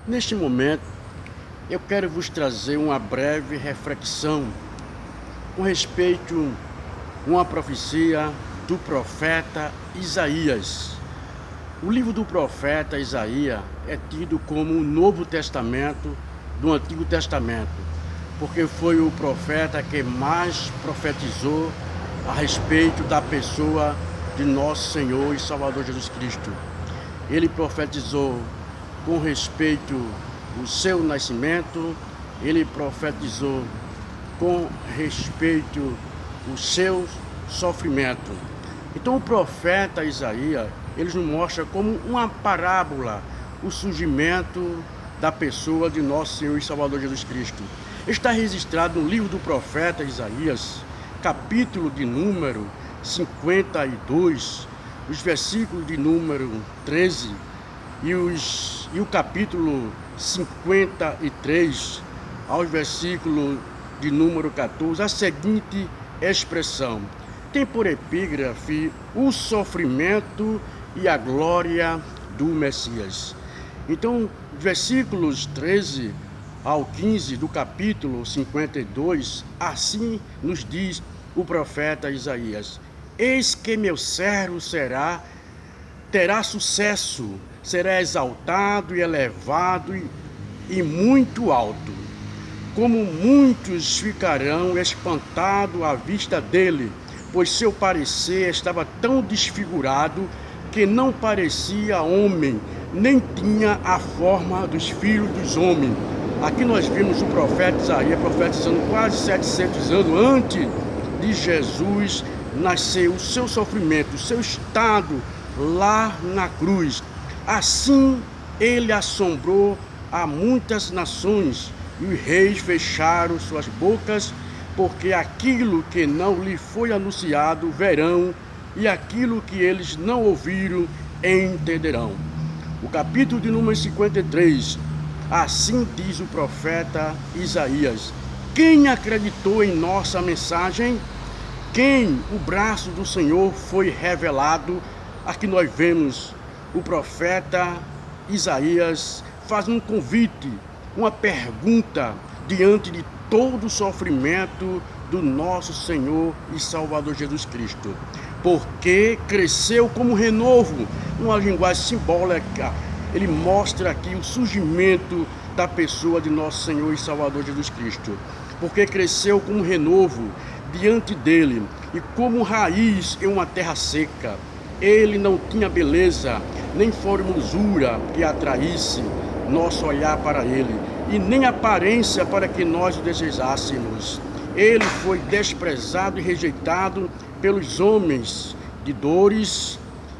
Neste momento, eu quero vos trazer uma breve reflexão com respeito a uma profecia do profeta Isaías. O livro do profeta Isaías é tido como o Novo Testamento do Antigo Testamento, porque foi o profeta que mais profetizou a respeito da pessoa de nosso Senhor e Salvador Jesus Cristo. Ele profetizou com respeito ao seu nascimento, ele profetizou com respeito ao seu sofrimento. Então o profeta Isaías, ele nos mostra como uma parábola o surgimento da pessoa de nosso Senhor e Salvador Jesus Cristo. Está registrado no livro do profeta Isaías, capítulo de número 52, os versículos de número 13 e o capítulo 53, aos versículos de número 14, a seguinte expressão: tem por epígrafe o sofrimento e a glória do Messias. Então, versículos 13 ao 15 do capítulo 52, assim nos diz o profeta Isaías: eis que meu servo terá sucesso, será exaltado e elevado e muito alto. Como muitos ficarão espantados à vista dele, pois seu parecer estava tão desfigurado que não parecia homem, nem tinha a forma dos filhos dos homens. Aqui nós vimos o profeta Isaías profetizando quase 700 anos antes de Jesus nascer, o seu sofrimento, o seu estado lá na cruz. Assim ele assombrou a muitas nações, e os reis fecharam suas bocas, porque aquilo que não lhe foi anunciado verão, e aquilo que eles não ouviram entenderão. O capítulo de número 53, assim diz o profeta Isaías: quem acreditou em nossa mensagem? Quem o braço do Senhor foi revelado? Aqui nós vemos o profeta Isaías faz um convite, uma pergunta diante de todo o sofrimento do nosso Senhor e Salvador Jesus Cristo. Porque cresceu como renovo, uma linguagem simbólica. Ele mostra aqui o surgimento da pessoa de nosso Senhor e Salvador Jesus Cristo. Porque cresceu como renovo diante dele e como raiz em uma terra seca. Ele não tinha beleza, nem formosura que atraísse nosso olhar para ele, e nem aparência para que nós o desejássemos. Ele foi desprezado e rejeitado pelos homens de dores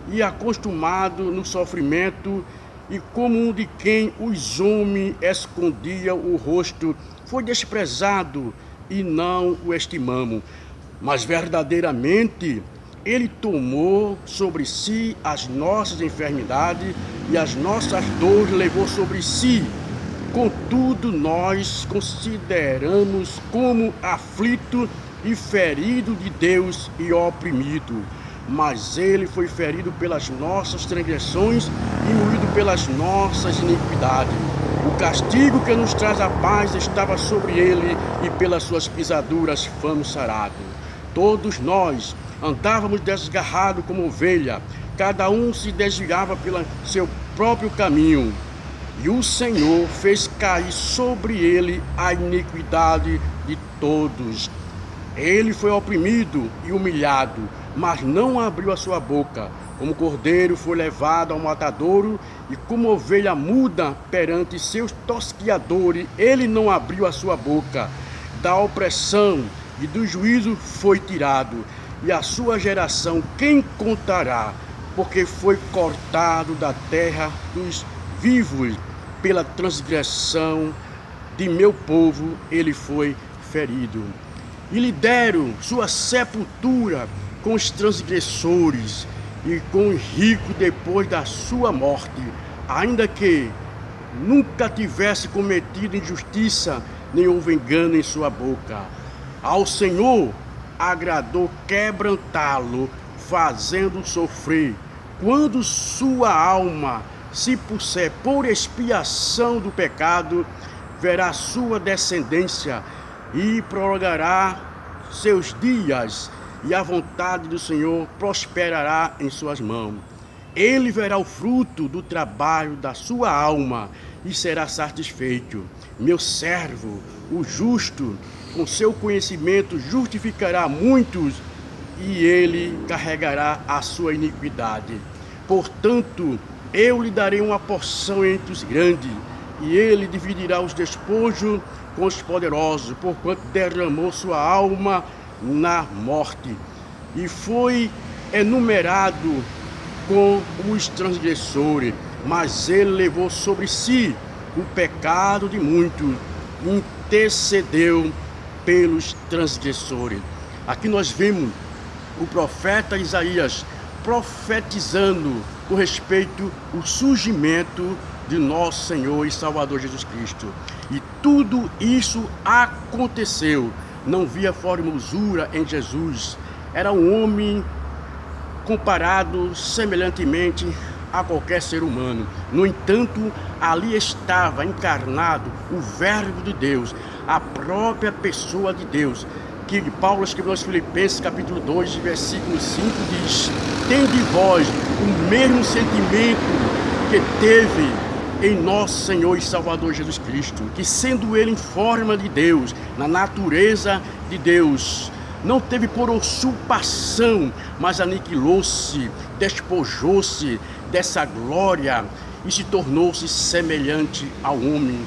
e acostumado no sofrimento, e como um de quem os homens escondiam o rosto, foi desprezado e não o estimamos. Mas verdadeiramente ele tomou sobre si as nossas enfermidades e as nossas dores levou sobre si. Contudo, nós consideramos como aflito e ferido de Deus e oprimido. Mas ele foi ferido pelas nossas transgressões e moído pelas nossas iniquidades. O castigo que nos traz a paz estava sobre ele, e pelas suas pisaduras fomos sarados. Todos nós andávamos desgarrados como ovelha, cada um se desviava pelo seu próprio caminho, e o Senhor fez cair sobre ele a iniquidade de todos. Ele foi oprimido e humilhado, mas não abriu a sua boca. Como cordeiro foi levado ao matadouro, e como ovelha muda perante seus tosquiadores, ele não abriu a sua boca. Da opressão e do juízo foi tirado, e a sua geração quem contará? Porque foi cortado da terra dos vivos, pela transgressão de meu povo ele foi ferido. E lhe deram sua sepultura com os transgressores e com os ricos depois da sua morte, ainda que nunca tivesse cometido injustiça, nem houve engano em sua boca. Ao Senhor agradou quebrantá-lo, fazendo sofrer. Quando sua alma se puser por expiação do pecado, verá sua descendência e prolongará seus dias, e a vontade do Senhor prosperará em suas mãos. Ele verá o fruto do trabalho da sua alma e será satisfeito. Meu servo, o justo, com seu conhecimento justificará muitos, e ele carregará a sua iniquidade. Portanto, eu lhe darei uma porção entre os grandes, e ele dividirá os despojos com os poderosos, porquanto derramou sua alma na morte, e foi enumerado com os transgressores, mas ele levou sobre si o pecado de muitos, intercedeu pelos transgressores. Aqui nós vemos o profeta Isaías profetizando com respeito ao surgimento de nosso Senhor e Salvador Jesus Cristo. E tudo isso aconteceu. Não havia formosura em Jesus. Era um homem comparado semelhantemente a qualquer ser humano. No entanto, ali estava encarnado o Verbo de Deus, a própria pessoa de Deus, que Paulo escreveu aos Filipenses, capítulo 2, versículo 5, diz: tende vós o mesmo sentimento que teve em nosso Senhor e Salvador Jesus Cristo, que sendo ele em forma de Deus, na natureza de Deus, não teve por usurpação, mas aniquilou-se, despojou-se dessa glória e se tornou-se semelhante ao homem.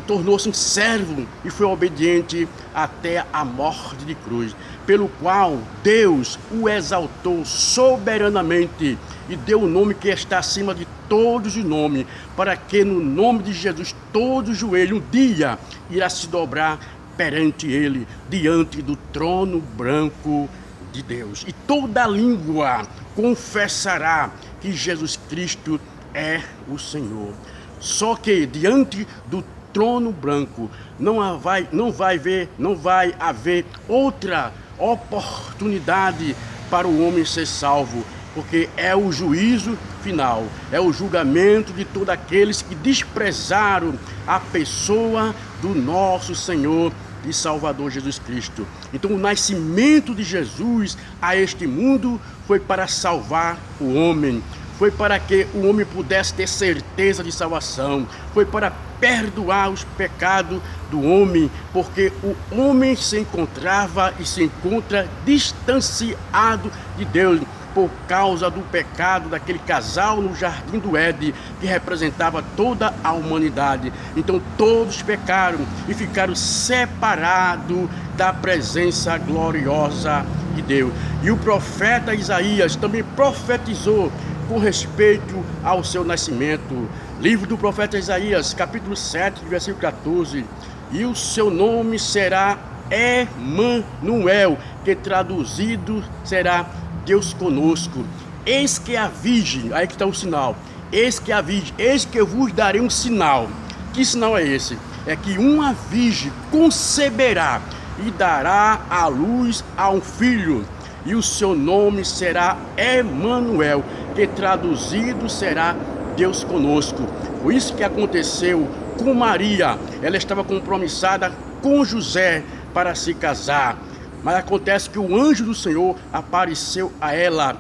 Tornou-se um servo e foi obediente até a morte de cruz, pelo qual Deus o exaltou soberanamente e deu o nome que está acima de todos os nomes, para que no nome de Jesus todo joelho um dia irá se dobrar perante ele, diante do trono branco de Deus, e toda língua confessará que Jesus Cristo é o Senhor. Só que diante do trono branco não vai haver outra oportunidade para o homem ser salvo, porque é o juízo final, é o julgamento de todos aqueles que desprezaram a pessoa do nosso Senhor e Salvador Jesus Cristo. Então o nascimento de Jesus a este mundo foi para salvar o homem, foi para que o homem pudesse ter certeza de salvação, foi para perdoar os pecados do homem, porque o homem se encontrava e se encontra distanciado de Deus por causa do pecado daquele casal no jardim do Éden, que representava toda a humanidade. Então todos pecaram e ficaram separados da presença gloriosa de Deus. E o profeta Isaías também profetizou com respeito ao seu nascimento. Livro do profeta Isaías, capítulo 7, versículo 14. E o seu nome será Emanuel, que traduzido será Deus conosco. Eis que a virgem, aí que está o sinal, eis que a virgem, eis que eu vos darei um sinal. Que sinal é esse? É que uma virgem conceberá e dará à luz a um filho, e o seu nome será Emanuel, que traduzido será Deus conosco. Foi isso que aconteceu com Maria. Ela estava compromissada com José para se casar, mas acontece que o anjo do Senhor apareceu a ela.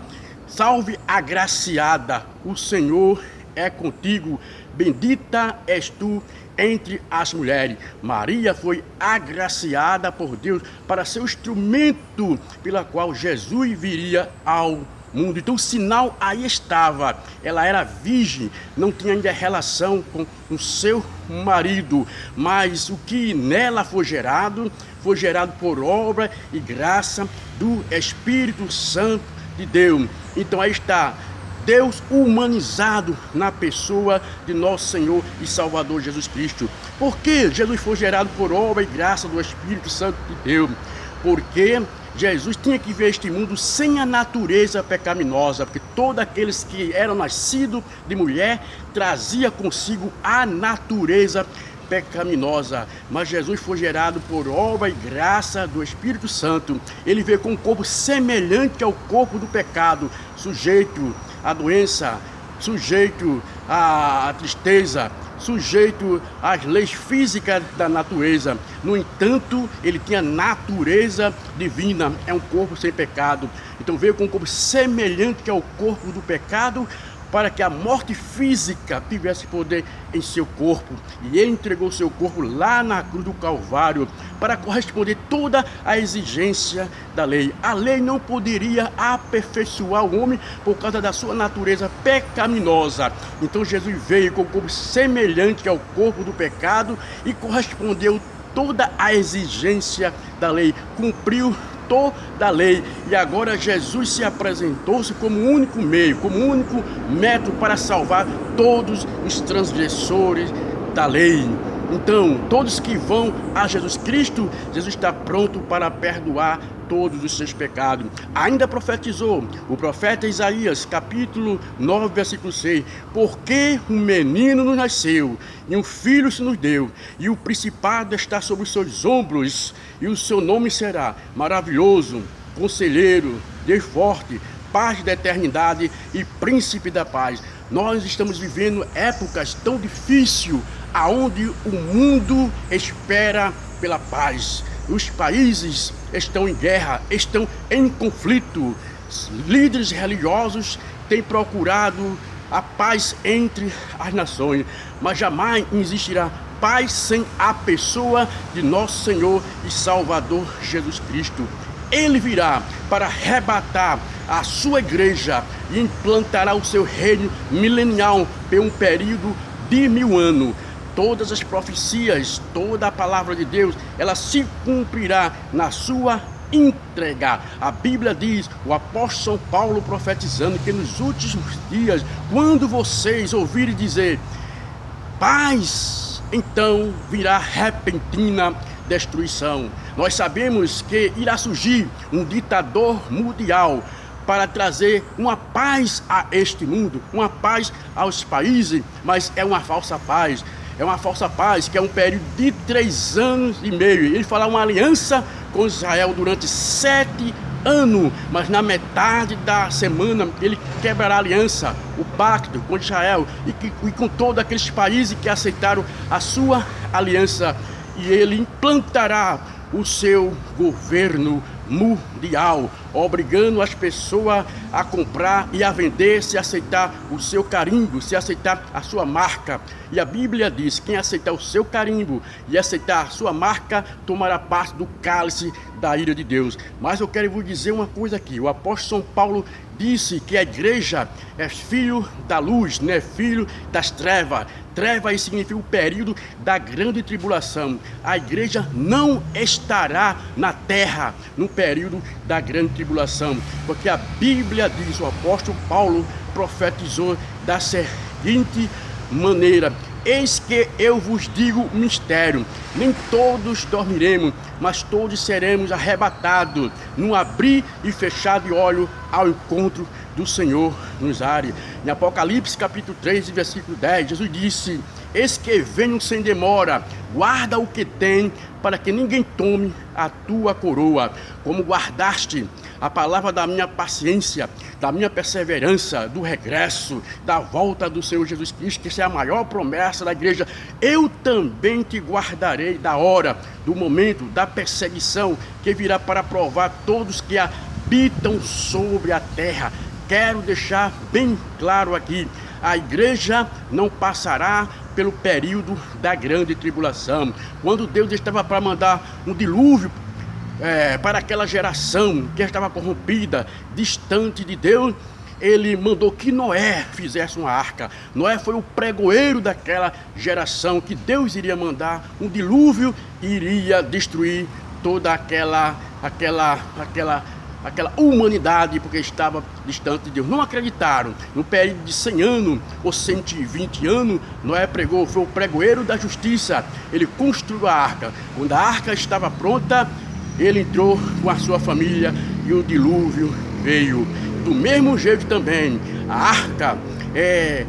Salve agraciada, o Senhor é contigo, bendita és tu entre as mulheres. Maria foi agraciada por Deus para ser o instrumento pela qual Jesus viria ao mundo. Então o sinal aí estava. Ela era virgem, não tinha ainda relação com o seu marido, mas o que nela foi gerado por obra e graça do Espírito Santo de Deus. Então aí está Deus humanizado na pessoa de nosso Senhor e Salvador Jesus Cristo. Por que Jesus foi gerado por obra e graça do Espírito Santo de Deus? Porque Jesus tinha que ver este mundo sem a natureza pecaminosa, porque todos aqueles que eram nascidos de mulher trazia consigo a natureza pecaminosa. Mas Jesus foi gerado por obra e graça do Espírito Santo. Ele veio com um corpo semelhante ao corpo do pecado, sujeito à doença, sujeito à tristeza, sujeito às leis físicas da natureza. No entanto, ele tinha natureza divina, é um corpo sem pecado. Então veio com um corpo semelhante ao corpo do pecado, para que a morte física tivesse poder em seu corpo. E ele entregou seu corpo lá na cruz do Calvário para corresponder toda a exigência da lei. A lei não poderia aperfeiçoar o homem por causa da sua natureza pecaminosa. Então Jesus veio com um corpo semelhante ao corpo do pecado e correspondeu toda a exigência da lei, cumpriu toda a lei. E agora Jesus se apresentou-se como o único meio, como o único método para salvar todos os transgressores da lei. Então, todos que vão a Jesus Cristo, Jesus está pronto para perdoar todos os seus pecados. Ainda profetizou o profeta Isaías, capítulo 9, versículo 6: porque um menino nos nasceu, e um filho se nos deu, e o principado está sobre os seus ombros, e o seu nome será Maravilhoso, Conselheiro, Deus Forte, Paz da Eternidade e Príncipe da Paz. Nós estamos vivendo épocas tão difíceis, aonde o mundo espera pela paz. Os países estão em guerra, estão em conflito. Líderes religiosos têm procurado a paz entre as nações, mas jamais existirá paz sem a pessoa de nosso Senhor e Salvador Jesus Cristo. Ele virá para arrebatar a sua igreja e implantará o seu reino milenial por um período de 1000 anos. Todas as profecias, toda a palavra de Deus, ela se cumprirá na sua entrega. A Bíblia diz, o apóstolo São Paulo profetizando, que nos últimos dias, quando vocês ouvirem dizer paz, então virá repentina destruição. Nós sabemos que irá surgir um ditador mundial para trazer uma paz a este mundo, uma paz aos países, mas é uma falsa paz. É uma falsa paz, que é um período de 3 anos e meio. Ele fará uma aliança com Israel durante 7 anos, mas na metade da semana ele quebrará a aliança, o pacto com Israel e com todos aqueles países que aceitaram a sua aliança. E ele implantará o seu governo mundial, obrigando as pessoas a comprar e a vender, se aceitar o seu carimbo, se aceitar a sua marca. E a Bíblia diz, quem aceitar o seu carimbo e aceitar a sua marca, tomará parte do cálice da ira de Deus. Mas eu quero vos dizer uma coisa aqui, o apóstolo São Paulo disse que a igreja é filho da luz, não é filho das trevas. Treva aí significa o período da grande tribulação. A igreja não estará na terra no período da grande tribulação, porque a Bíblia diz, o apóstolo Paulo profetizou da seguinte maneira: eis que eu vos digo um mistério, nem todos dormiremos, mas todos seremos arrebatados, num abrir e fechar de olho, ao encontro do Senhor nos ares. Em Apocalipse capítulo 3, versículo 10, Jesus disse: eis que venho sem demora, guarda o que tem, para que ninguém tome a tua coroa. Como guardaste a palavra da minha paciência, da minha perseverança, do regresso, da volta do Senhor Jesus Cristo, que essa é a maior promessa da igreja, eu também te guardarei da hora, do momento, da perseguição que virá para provar todos que habitam sobre a terra. Quero deixar bem claro aqui, a igreja não passará pelo período da grande tribulação. Quando Deus estava para mandar um dilúvio para aquela geração que estava corrompida, distante de Deus, ele mandou que Noé fizesse uma arca. Noé foi o pregoeiro daquela geração, que Deus iria mandar um dilúvio e iria destruir toda aquela humanidade, porque estava distante de Deus. Não acreditaram. No período de 100 anos ou 120 anos, Noé pregou, foi o pregoeiro da justiça. Ele construiu a arca. Quando a arca estava pronta, ele entrou com a sua família e o dilúvio veio. Do mesmo jeito também, a arca é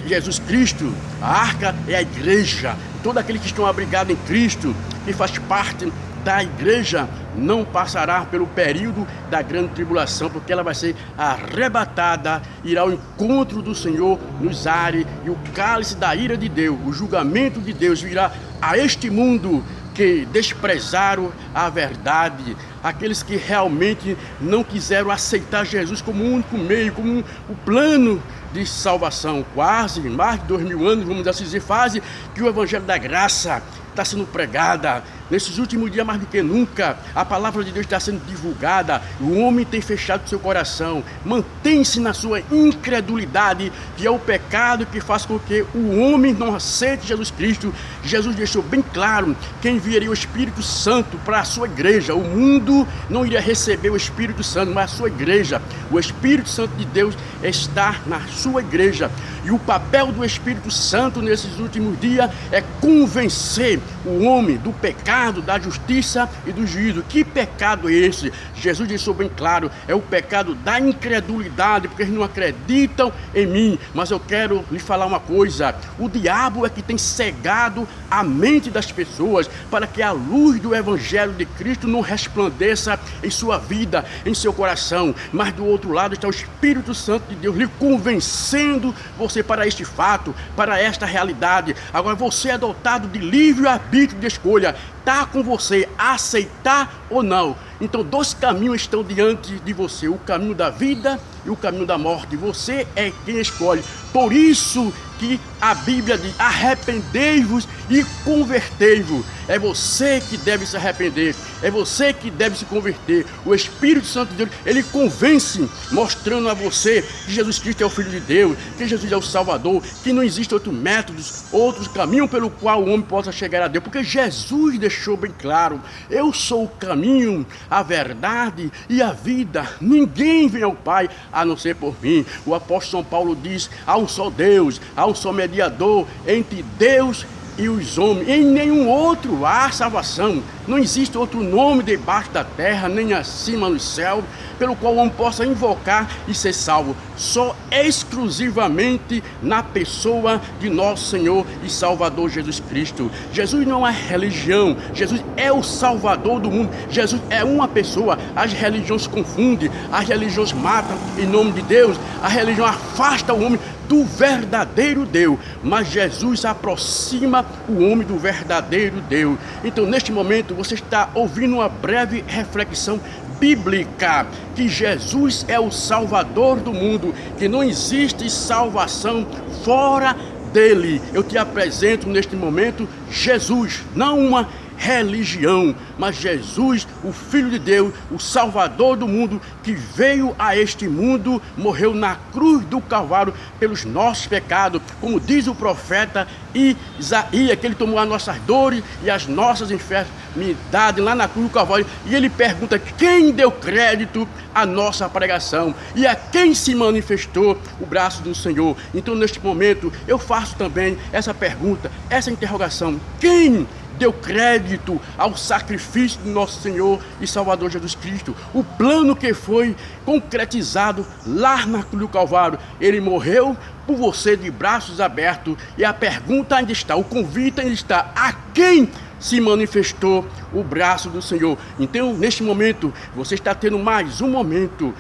Jesus Cristo, a arca é a igreja. Todos aqueles que estão abrigados em Cristo, que faz parte da igreja não passará pelo período da grande tribulação, porque ela vai ser arrebatada, irá ao encontro do Senhor nos ares, e o cálice da ira de Deus, o julgamento de Deus virá a este mundo que desprezaram a verdade, aqueles que realmente não quiseram aceitar Jesus como o único meio, como o plano de salvação. Quase mais de 2000 anos, vamos assim dizer, fase que o Evangelho da Graça está sendo pregada. Nesses últimos dias, mais do que nunca, a palavra de Deus está sendo divulgada. O homem tem fechado seu coração, mantém-se na sua incredulidade, que é o pecado que faz com que o homem não aceite Jesus Cristo. Jesus deixou bem claro que enviaria o Espírito Santo para a sua igreja. O mundo não iria receber o Espírito Santo, mas a sua igreja. O Espírito Santo de Deus está na sua igreja. E o papel do Espírito Santo nesses últimos dias é convencer o homem do pecado, da justiça e do juízo. Que pecado é esse? Jesus deixou bem claro, é o pecado da incredulidade, porque eles não acreditam em mim. Mas eu quero lhe falar uma coisa: o diabo é que tem cegado a mente das pessoas para que a luz do Evangelho de Cristo não resplandeça em sua vida, em seu coração. Mas do outro lado está o Espírito Santo de Deus lhe convencendo você para este fato, para esta realidade. Agora você é dotado de livre-arbítrio de escolha. Está com você aceitar ou não. Então 2 caminhos estão diante de você: o caminho da vida e o caminho da morte. Você é quem escolhe. Por isso que a Bíblia diz: arrependei-vos e convertei-vos. É você que deve se arrepender, é você que deve se converter. O Espírito Santo de Deus, ele convence, mostrando a você que Jesus Cristo é o Filho de Deus, que Jesus é o Salvador, que não existe outro método, outro caminho pelo qual o homem possa chegar a Deus, porque Jesus deixou bem claro: eu sou o caminho, a verdade e a vida. Ninguém vem ao Pai a não ser por mim. O apóstolo São Paulo diz: há um só Deus, há um só mediador entre Deus e os homens, em nenhum outro há salvação. Não existe outro nome debaixo da terra, nem acima no céu, pelo qual o homem possa invocar e ser salvo. Só exclusivamente na pessoa de nosso Senhor e Salvador Jesus Cristo. Jesus não é religião, Jesus é o Salvador do mundo. Jesus é uma pessoa. As religiões confundem, as religiões matam em nome de Deus, a religião afasta o homem do verdadeiro Deus, mas Jesus aproxima o homem do verdadeiro Deus. Então, neste momento, você está ouvindo uma breve reflexão bíblica, que Jesus é o Salvador do mundo, que não existe salvação fora dele. Eu te apresento neste momento Jesus, não uma religião, mas Jesus, o Filho de Deus, o Salvador do mundo, que veio a este mundo, morreu na cruz do Calvário pelos nossos pecados, como diz o profeta Isaías, que ele tomou as nossas dores e as nossas enfermidades lá na cruz do Calvário. E ele pergunta: quem deu crédito à nossa pregação e a quem se manifestou o braço do Senhor? Então, neste momento, eu faço também essa pergunta, essa interrogação: quem deu crédito ao sacrifício do nosso Senhor e Salvador Jesus Cristo? O plano que foi concretizado lá na cruz do Calvário. Ele morreu por você de braços abertos, e a pergunta ainda está, o convite ainda está: a quem se manifestou o braço do Senhor? Então, neste momento, você está tendo mais um momento,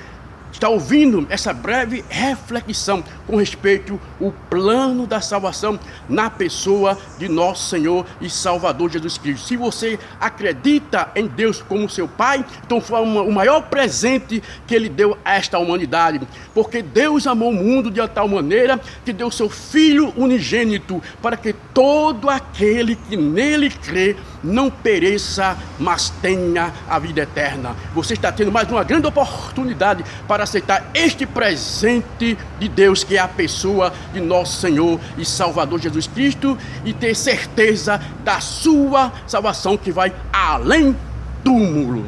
está ouvindo essa breve reflexão com respeito ao plano da salvação na pessoa de nosso Senhor e Salvador Jesus Cristo. Se você acredita em Deus como seu Pai, então foi o maior presente que Ele deu a esta humanidade, porque Deus amou o mundo de tal maneira que deu seu Filho unigênito, para que todo aquele que nele crê não pereça, mas tenha a vida eterna. Você está tendo mais uma grande oportunidade para aceitar este presente de Deus, que é a pessoa de nosso Senhor e Salvador Jesus Cristo, e ter certeza da sua salvação, que vai além do túmulo.